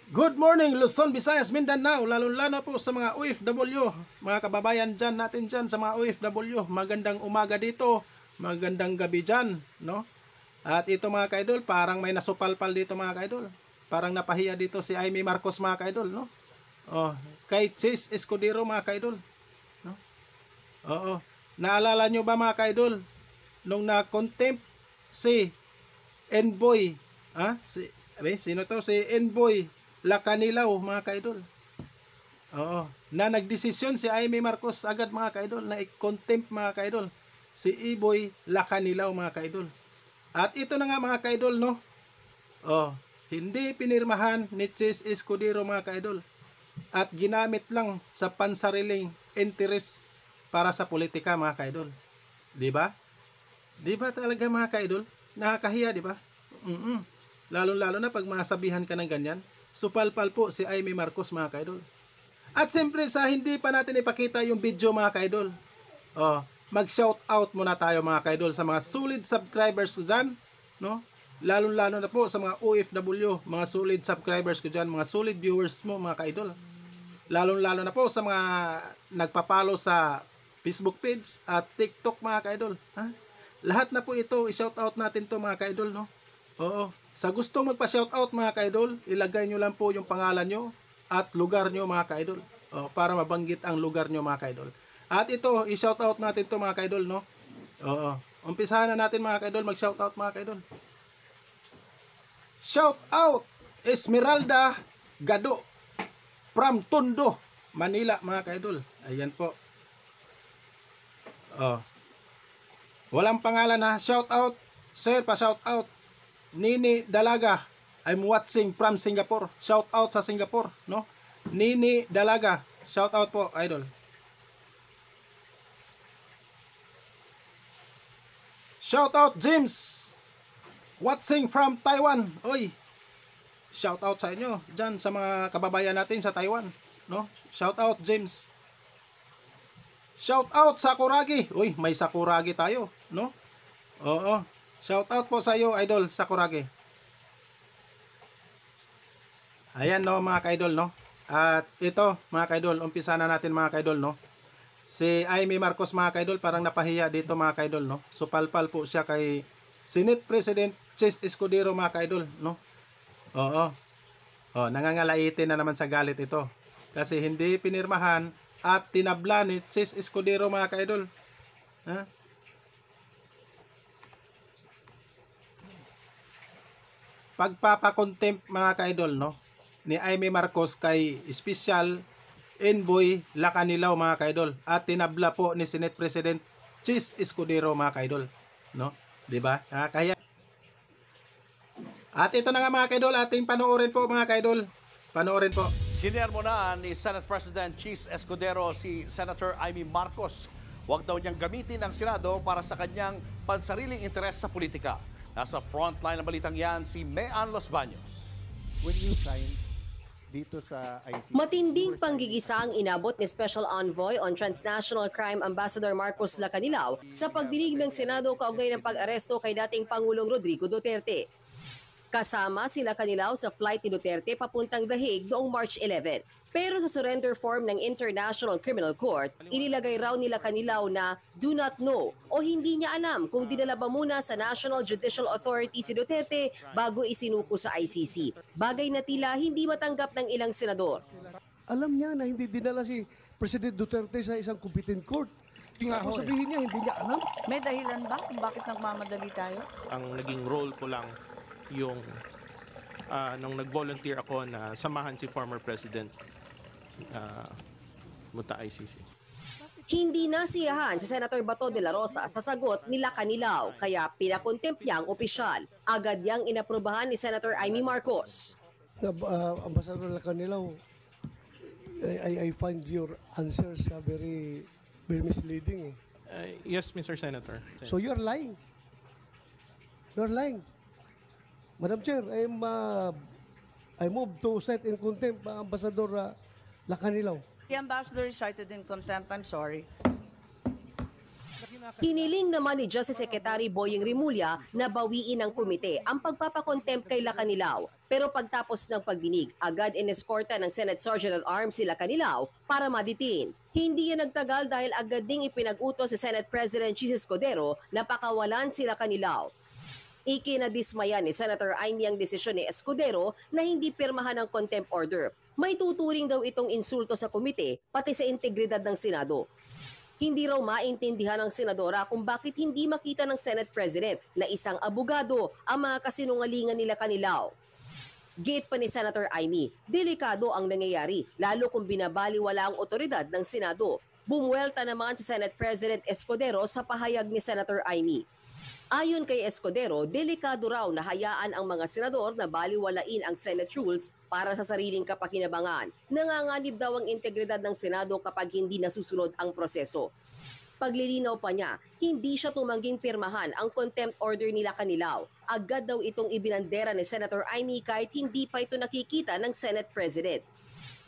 Good morning Luzon, Visayas, Mindanao, lalo-lalo po sa mga OFW, mga kababayan dyan natin dyan sa mga OFW. Magandang umaga dito, magandang gabi dyan, no? At ito mga kaidol, parang may nasupalpal dito mga kaidol. Parang napahiya dito si Amy Marcos mga kaidol, no? Oh, kay Chis Escudero mga kaidol, no? Oo. Naalala nyo ba mga kaidol nung na-contempt si Envoy, sino to? Si Envoy Lacanilaw mga kaidol. Oo, na nagdesisyon si Amy Marcos agad mga kaidol na i-contempt mga kaidol si Iboy Lacanilaw mga kaidol. At ito na nga mga kaidol, no? Oh, hindi pinirmahan ni Chis Escudero mga kaidol at ginamit lang sa pansariling interes para sa politika mga kaidol. 'Di ba? 'Di ba talaga mga kaidol? Nakakahiya, 'di ba? Lalo-lalo na pag masabihan ka ng ganyan. Supalpal po si Amy Marcos mga kaidol. At siyempre sa hindi pa natin ipakita yung video mga kaidol, mag-shout out muna tayo mga kaidol sa mga solid subscribers ko dyan, no? Lalo-lalo na po sa mga OFW, mga solid subscribers ko dyan, mga solid viewers mo mga kaidol. Lalo-lalo na po sa mga nagpapalo sa Facebook page at TikTok mga kaidol. Lahat na po ito, i-shout out natin to mga kaidol, no? Oo. Sa gusto magpa-shoutout mga kaidol, ilagay nyo lang po yung pangalan nyo at lugar nyo mga kaidol. Para mabanggit ang lugar nyo mga kaidol. At ito, i-shoutout natin to mga kaidol, no? Oo. Umpisahan na natin mga kaidol, mag-shoutout mga kaidol. Shoutout Esmeralda Gado from Tondo, Manila mga kaidol. Ayan po. Walang pangalan ha. Shoutout. Sir, pa-shoutout. Nini Dalaga, I'm watching from Singapore. Shout out sa Singapore, no? Nini Dalaga, shout out po, idol. Shout out James, watching from Taiwan. Oy, shout out sa inyo diyan sa mga kababayan natin sa Taiwan, no? Shout out James. Shout out Sakuragi. Uy, may Sakuragi tayo, no? Oo. Shout out po sa iyo, idol Sakuragi. Ayan no mga kaidol, no. At ito mga kaidol, umpisa na natin mga kaidol, no. Si Amy Marcos mga kaidol, parang napahiya dito mga kaidol, no. Supalpal po siya kay Senate President Chis Escudero mga kaidol, no. Oo. Nangangalaitin na naman sa galit ito. Kasi hindi pinirmahan at tinabla ni Chis Escudero mga kaidol. Pagpapakontempt mga kaidol, no, ni Amy Marcos kay Special Envoy Lacanilaw mga kaidol at tinabla po ni Senate President Chis Escudero mga kaidol, no? 'Di ba? Nakakahiya. At ito na nga mga kaidol, ating panoorin po mga kaidol. Panoorin po. Sinermo na ni Senate President Chis Escudero si Senator Amy Marcos. Huwag daw niyang gamitin ang Senado para sa kanyang pansariling interes sa politika. Nasa frontline ng balitang yan si Mean Los Baños. When you sign dito sa ICC, Matinding panggigisa ang inabot ni Special Envoy on Transnational Crime Ambassador Marcos Lacanilaw sa pagdinig ng Senado kaugnay ng pag-aresto kay dating Pangulong Rodrigo Duterte. Kasama sila Lacanilaw sa flight ni Duterte papuntang The Hague noong March 11. Pero sa surrender form ng International Criminal Court, inilagay raw nila Lacanilaw na do not know o hindi niya alam kung dinala ba muna sa National Judicial Authority si Duterte bago isinuko sa ICC. Bagay na tila hindi matanggap ng ilang senador. alam niya na hindi dinala si President Duterte sa isang competent court. Tapos sabihin niya, hindi niya alam. May dahilan ba kung bakit nagmamadali tayo? Ang naging role ko lang yung nung nag-volunteer ako na samahan si former President Muta ICC. Hindi nasiyahan si Senator Bato de la Rosa sa sagot ni Lacanilaw kaya pinakontempt niya ang opisyal. Agad niyang inaprubahan ni Senator Amy Marcos. Ambassador Lacanilaw, I find your answers very misleading. Yes, Mr. Senator. So you're lying. You're lying. Madam Chair, I move to set in contempt Ambassador Lacanilaw. The ambassador is cited in contempt. I'm sorry. Hiniling naman ni Justice Secretary Boying Rimulya na bawiin ng komite ang pagpapakontempt kay Lacanilao. Pero pagtapos ng pagdinig, agad ineskorta ng Senate Sergeant at Arms si Lacanilao para maditin. Hindi yan nagtagal dahil agad ding ipinag-utos si Senate President Chis Escudero na pakawalan si Lacanilao. Ikinadismaya ni Senator Amy ang desisyon ni Escudero na hindi pirmahan ng contempt order. May tuturing daw itong insulto sa komite pati sa integridad ng Senado. Hindi raw maintindihan ng senadora kung bakit hindi makita ng Senate President na isang abogado ang mga kasinungalingan nila Lacanilao. Gate pa ni Senator Amy, delikado ang nangyayari lalo kung binabaliwala ang otoridad ng Senado. Bumuelta naman si Senate President Escudero sa pahayag ni Senator Amy. Ayon kay Escudero, delikado raw na hayaan ang mga senador na baliwalain ang Senate rules para sa sariling kapakinabangan. Nanganganib daw ang integridad ng Senado kapag hindi nasusunod ang proseso. Paglilinaw pa niya, hindi siya tumangging pirmahan ang contempt order ni Lacanilao. Agad daw itong ibinandera ni Senator Amy kahit hindi pa ito nakikita ng Senate President.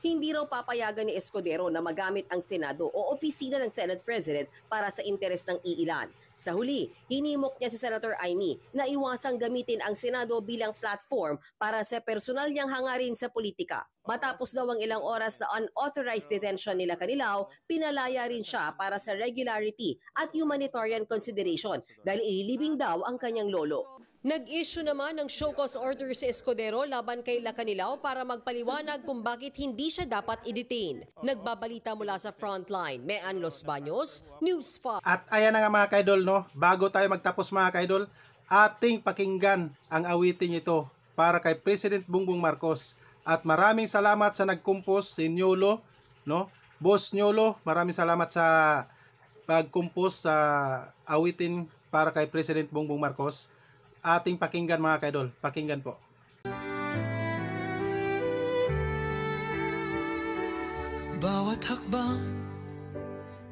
Hindi raw papayagan ni Escudero na magamit ang Senado o opisina ng Senate President para sa interes ng iilan. Sa huli, hinimok niya si Senator Amy na iwasang gamitin ang Senado bilang platform para sa personal niyang hangarin sa politika. Matapos daw ang ilang oras na unauthorized detention ni Lacanilao, pinalaya rin siya para sa regularity at humanitarian consideration dahil ililibing daw ang kanyang lolo. Nag-issue naman ng show cause order si Escudero laban kay Lacanilao para magpaliwanag kung bakit hindi siya dapat i-detain. Nagbabalita mula sa Frontline, Mean Los Baños, News 5. At ayan na nga mga kaidol, no? Bago tayo magtapos mga kaidol, ating pakinggan ang awiting ito para kay President Bongbong Marcos. At maraming salamat sa nag-compose si Nyolo, no? Boss Nyolo, maraming salamat sa pag-compose sa awitin para kay President Bongbong Marcos. Ating pakinggan mga kaidol, pakinggan po. Bawat hakbang,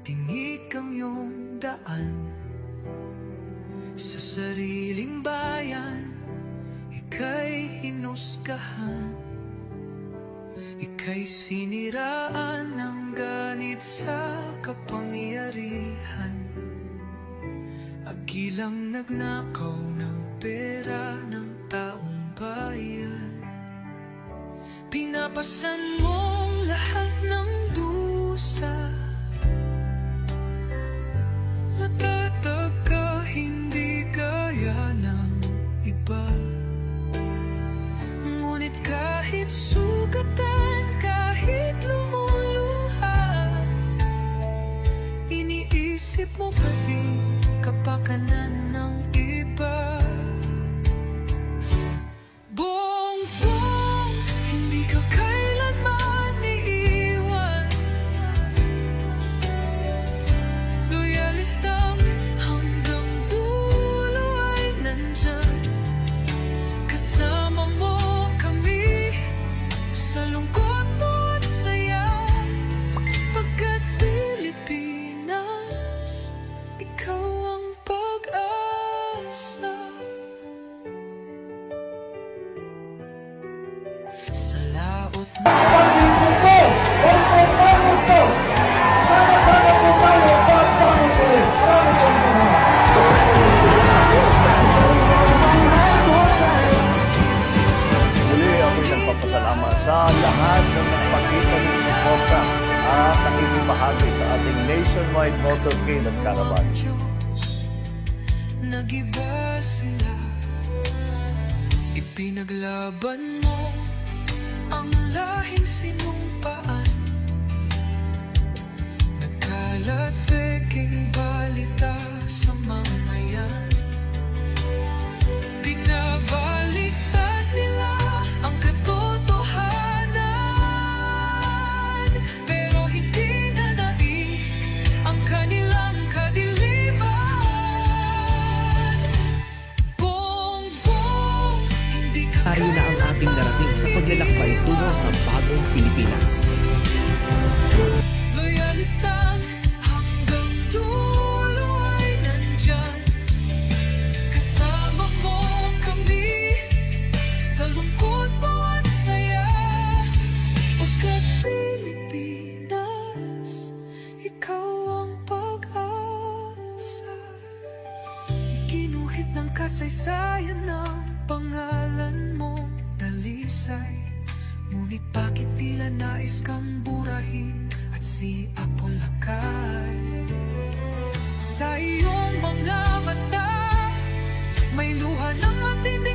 tinig ang iyong daan. Sa sariling bayan, ika'y hinusgahan. Ika'y siniraan ng ganit sa kapangyarihan. Agilang nagnakaw ng pera ng taong bayan. Pinapasan mong lahat ng dusa. Matatag ka, hindi gaya ng iba. Ngunit kahit sugatan, kahit lumuluha, iniisip mo pa din kapakanan ng iba. Bongbong, hindi ka kailanman iiwan. Loyalistang hanggang dulo ay nandyan. Kasama mo kami sa lungkot mo at saya. Pagkat Pilipinas, ikaw ang pag-asa. Sa laot mo Muli ako'y nagpapasalamat sa lahat ng nagpakita ng suporta at nakikibahagi sa ating nationwide motorcade at caravan. Diyos, nag-iba sila. Ipinaglaban mo ang lahing sinumpaan. Nagkalat peking balita sa mamayan. Pinabaliktad nila ang katotohanan, pero hindi na naig ang kanilang kadiliman. Bongbong, hindi ka Tayo na ang ating darating sa paglalakbay tungo sa bagong Pilipinas. loyalistang hanggang dulo ay nandyan. Kasama mo kami sa lungkot mo at saya. Pagkat Pilipinas, ikaw ang pag-asa. Ngunit bakit tila nais kang burahin at si Apolakay? Sa iyong mga mata may luha ng matindi